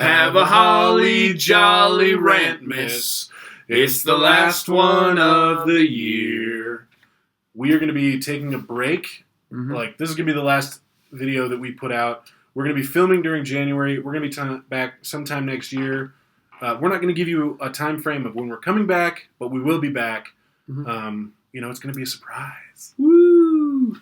Have a holly jolly Rantmas. It's the last one of the year. We are going to be taking a break. Like, this is going to be the last video that we put out. We're going to be filming during January. We're going to be back sometime next year. We're not going to give you a time frame of when we're coming back, but we will be back. It's going to be a surprise. Woo!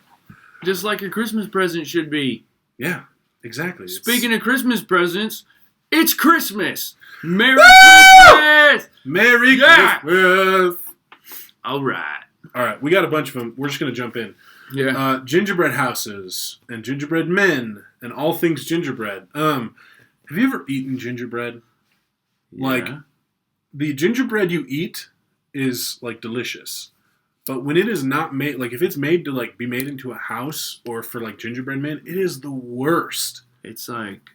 Just like a Christmas present should be. Yeah, exactly. Speaking of Christmas presents, it's Christmas. Merry Christmas! Merry Christmas! All right. We got a bunch of them. We're just going to jump in. Yeah. Gingerbread houses and gingerbread men and all things gingerbread. Have you ever eaten gingerbread? Yeah. Like, the gingerbread you eat is, like, delicious. But when it is not made, like, if it's made to, like, be made into a house or for, like, gingerbread men, it is the worst. It's, like,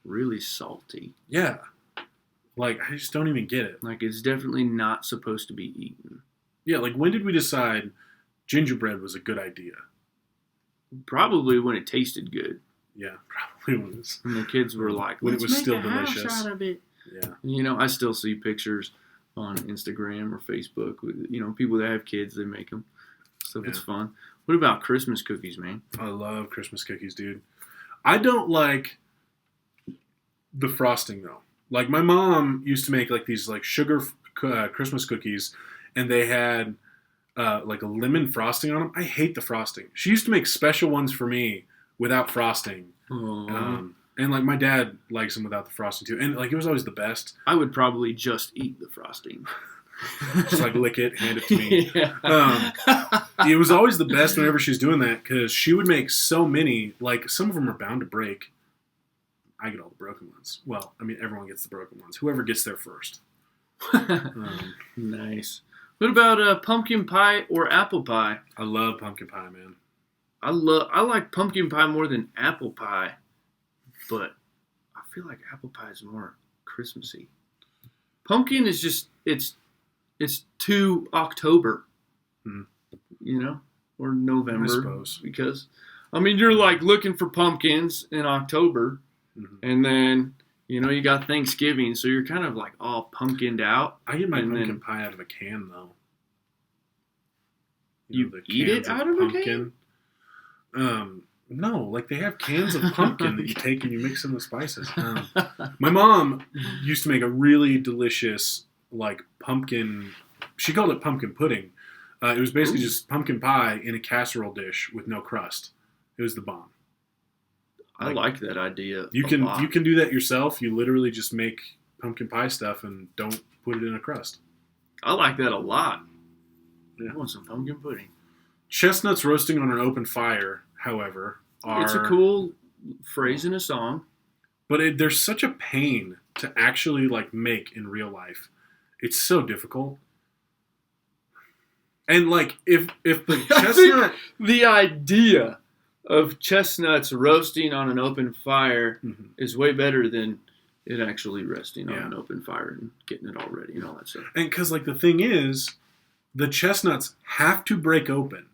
really salty. Yeah. Like, I just don't even get it. Like, it's definitely not supposed to be eaten. Yeah, like, when did we decide gingerbread was a good idea? Probably when it tasted good. Yeah, probably was. And the kids were like, when it was still delicious. House out of it. Yeah. You know, I still see pictures on Instagram or Facebook with, people that have kids, they make them. So it's fun. What about Christmas cookies, man? I love Christmas cookies, dude. I don't like the frosting, though. Like, my mom used to make, like, these, like, sugar Christmas cookies, and they had, like, a lemon frosting on them. I hate the frosting. She used to make special ones for me without frosting. And, like, my dad likes them without the frosting, too. And, like, it was always the best. I would probably just eat the frosting. Just, like, lick it, hand it to me. It was always the best whenever she was doing that, because she would make so many. Like, some of them are bound to break. I get all the broken ones. Well, I mean, everyone gets the broken ones. Whoever gets there first. Nice. What about pumpkin pie or apple pie? I love pumpkin pie, man. I like pumpkin pie more than apple pie, but I feel like apple pie is more Christmassy. Pumpkin is just it's too October, or November. I suppose. Because you're like looking for pumpkins in October, and then you got Thanksgiving, so you're kind of like all pumpkined out. I get my pumpkin pie out of a can, though. You eat it out of pumpkin? A can? No, like they have cans of pumpkin that you take and you mix in the spices. My mom used to make a really delicious, like, pumpkin. She called it pumpkin pudding. It was basically just pumpkin pie in a casserole dish with no crust. It was the bomb. I like that idea. You can do that yourself. You literally just make pumpkin pie stuff and don't put it in a crust. I like that a lot. Yeah. I want some pumpkin pudding. Chestnuts roasting on an open fire, however, it's a cool phrase in a song. But there's such a pain to actually, like, make in real life. It's so difficult. And, like, if the chestnut... the idea of chestnuts roasting on an open fire is way better than it actually resting on an open fire and getting it all ready and all that stuff. And because, like, the thing is, the chestnuts have to break open.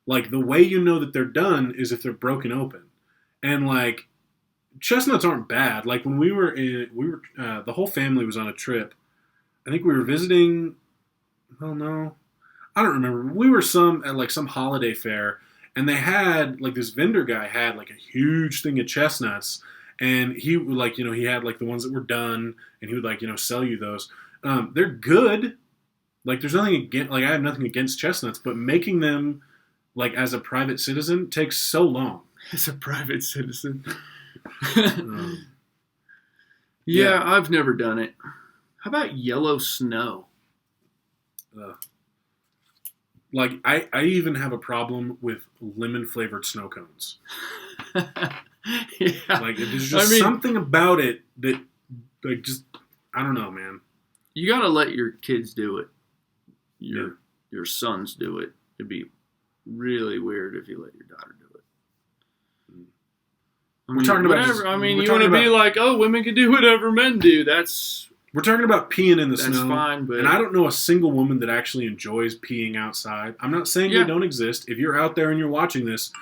Like, the way you know that they're done is if they're broken open. And, like, chestnuts aren't bad. Like, when we were the whole family was on a trip. I think we were visiting, oh no, I don't remember. We were at some holiday fair, and they had, like, this vendor guy had, like, a huge thing of chestnuts. And he would, like, he had, like, the ones that were done, and he would, like, sell you those. They're good. Like, there's nothing against, like, I have nothing against chestnuts, but making them, like, as a private citizen takes so long. As a private citizen. Yeah, I've never done it. How about yellow snow? Like, I even have a problem with lemon-flavored snow cones. Like, there's just something about it that, like, just, I don't know, man. You gotta let your kids do it. Your sons do it. It'd be really weird if you let your daughter do it. We're talking about whatever. You want to be like, oh, women can do whatever men do. We're talking about peeing in the snow. That's fine, but... And I don't know a single woman that actually enjoys peeing outside. I'm not saying they don't exist. If you're out there and you're watching this,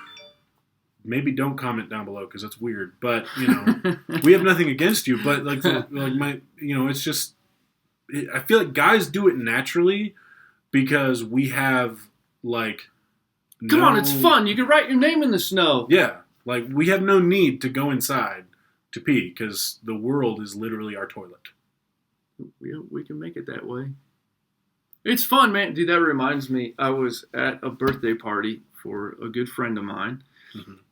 maybe don't comment down below because it's weird. But we have nothing against you. But it's just I feel like guys do it naturally because we have Come on, it's fun. You can write your name in the snow. Yeah, we have no need to go inside to pee because the world is literally our toilet. We can make it that way. It's fun, man. Dude, that reminds me. I was at a birthday party for a good friend of mine,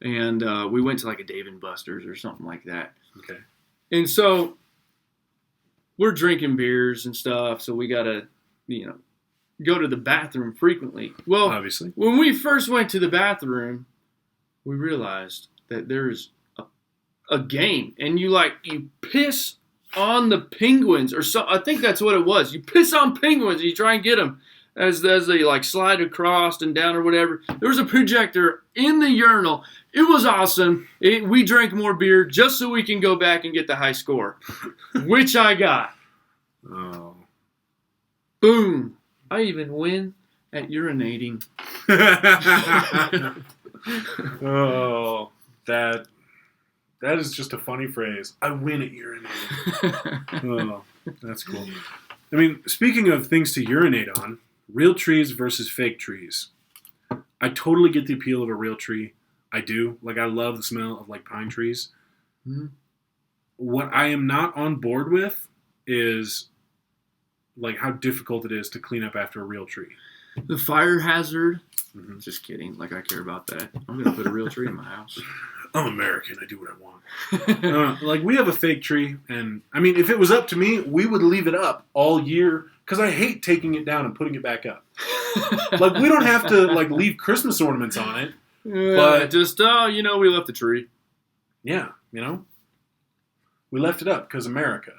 and we went to a Dave & Buster's or something like that. Okay. And so we're drinking beers and stuff, so we gotta, go to the bathroom frequently. Well, obviously, when we first went to the bathroom, we realized that there's a game, and you piss on the penguins or so. I think that's what it was. You piss on penguins and you try and get them as they slide across and down or whatever. There was a projector in the urinal. It was awesome. We drank more beer just so we can go back and get the high score, which I got. Oh. Boom. I even win at urinating. Oh, that is just a funny phrase. I win at urinating. Oh, that's cool. I mean, speaking of things to urinate on, real trees versus fake trees. I totally get the appeal of a real tree. I do. I love the smell of pine trees. Mm-hmm. What I am not on board with is how difficult it is to clean up after a real tree. The fire hazard. Mm-hmm. Just kidding. I care about that. I'm going to put a real tree in my house. I'm American. I do what I want. We have a fake tree, and I mean, if it was up to me, we would leave it up all year because I hate taking it down and putting it back up. We don't have to leave Christmas ornaments on it. Yeah, but just we left the tree. Yeah, we left it up because America.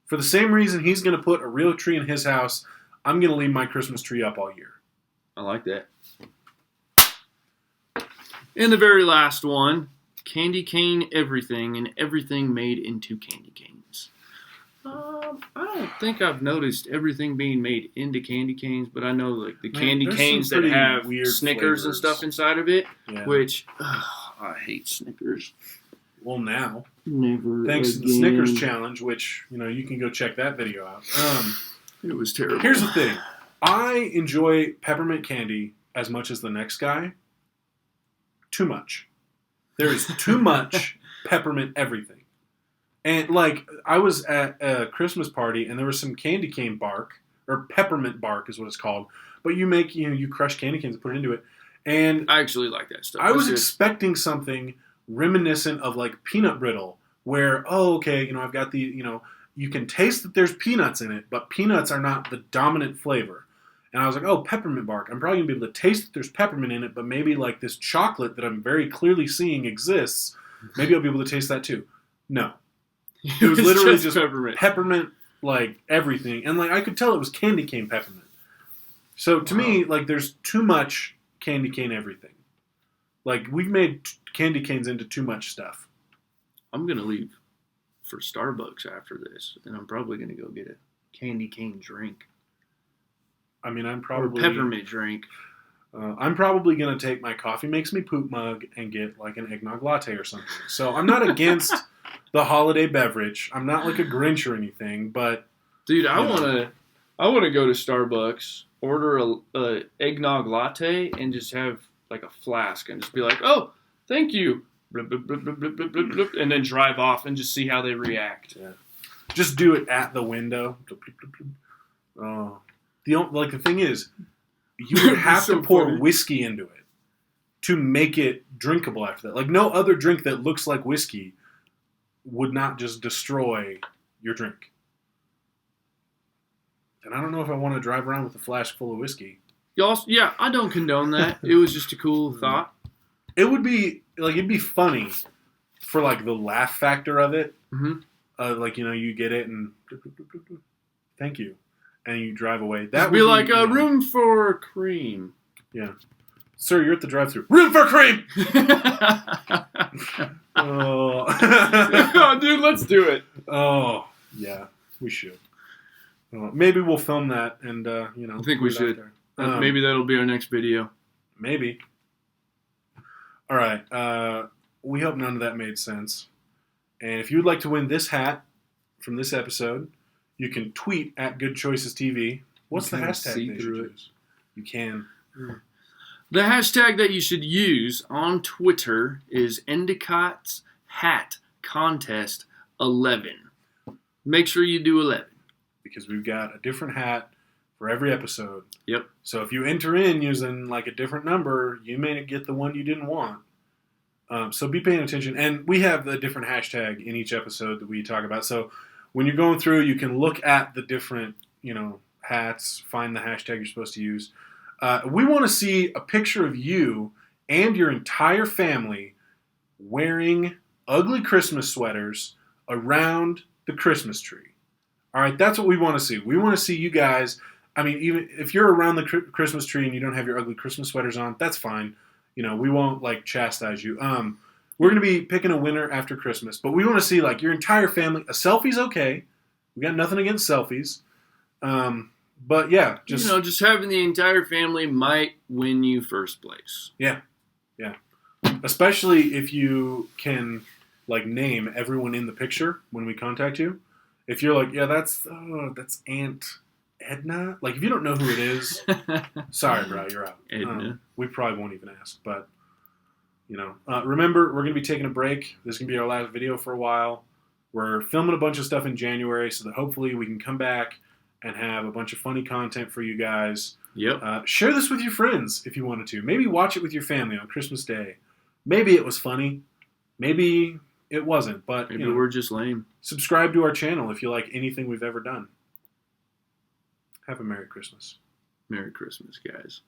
For the same reason he's going to put a real tree in his house, I'm going to leave my Christmas tree up all year. I like that. And the very last one, candy cane everything and everything made into candy canes. I don't think I've noticed everything being made into candy canes, but I know the candy canes that have Snickers flavors and stuff inside of it, yeah. Which I hate Snickers. Well, now, never thanks again. to the Snickers challenge, which you can go check that video out. It was terrible. Here's the thing: I enjoy peppermint candy as much as the next guy. Too much. There is too much peppermint everything. And I was at a Christmas party and there was some candy cane bark, or peppermint bark is what it's called. But you make, you crush candy canes and put it into it. And I actually like that stuff. I was expecting something reminiscent of peanut brittle, where, I've got the, you can taste that there's peanuts in it, but peanuts are not the dominant flavor. And I was like, peppermint bark. I'm probably going to be able to taste that there's peppermint in it, but maybe this chocolate that I'm very clearly seeing exists, maybe I'll be able to taste that too. No. It was literally just peppermint, everything. And I could tell it was candy cane peppermint. So to me, there's too much candy cane everything. We've made candy canes into too much stuff. I'm going to leave for Starbucks after this, and I'm probably going to go get a candy cane drink. I mean, I'm probably... Or peppermint drink. I'm probably going to take my coffee makes me poop mug and get an eggnog latte or something. So I'm not against the holiday beverage. I'm not a Grinch or anything, but... Dude, I want to go to Starbucks, order a eggnog latte, and just have a flask and just be like, oh, thank you. Blip, blip, blip, blip, blip, blip, blip, and then drive off and just see how they react. Yeah. Just do it at the window. Oh. The thing is, you would have to pour whiskey into it to make it drinkable after that. No other drink that looks like whiskey would not just destroy your drink. And I don't know if I want to drive around with a flask full of whiskey. Yeah, I don't condone that. It was just a cool thought. It would be, it'd be funny for, the laugh factor of it. Mm-hmm. You get it and thank you. And you drive away. That would be a room for cream. Yeah. Sir, you're at the drive-thru. Room for cream! Oh, dude, let's do it. Oh, yeah, we should. Maybe we'll film that and, I think we should. Maybe that'll be our next video. Maybe. All right. We hope none of that made sense. And if you'd like to win this hat from this episode, you can tweet at Good Choices TV. What's the hashtag they should use? You can. The hashtag that you should use on Twitter is Endicotts Hat Contest 11. Make sure you do 11. Because we've got a different hat for every episode. Yep. So if you enter in using like a different number, you may get the one you didn't want. So be paying attention. And we have a different hashtag in each episode that we talk about. So when you're going through, you can look at the different, hats, find the hashtag you're supposed to use. We want to see a picture of you and your entire family wearing ugly Christmas sweaters around the Christmas tree. All right, that's what we want to see. We want to see you guys. I mean, even if you're around the Christmas tree and you don't have your ugly Christmas sweaters on, that's fine. We won't chastise you. We're going to be picking a winner after Christmas, but we want to see your entire family. A selfie's okay. We got nothing against selfies. But yeah, just having the entire family might win you first place. Yeah. Especially if you can name everyone in the picture when we contact you. If you're that's Aunt Edna. If you don't know who it is, sorry, bro, you're out. Edna. We probably won't even ask, but remember, we're gonna be taking a break. This is gonna be our last video for a while. We're filming a bunch of stuff in January, so that hopefully we can come back and have a bunch of funny content for you guys. Yep. Share this with your friends if you wanted to. Maybe watch it with your family on Christmas Day. Maybe it was funny. Maybe it wasn't. But maybe we're just lame. Subscribe to our channel if you like anything we've ever done. Have a Merry Christmas. Merry Christmas, guys.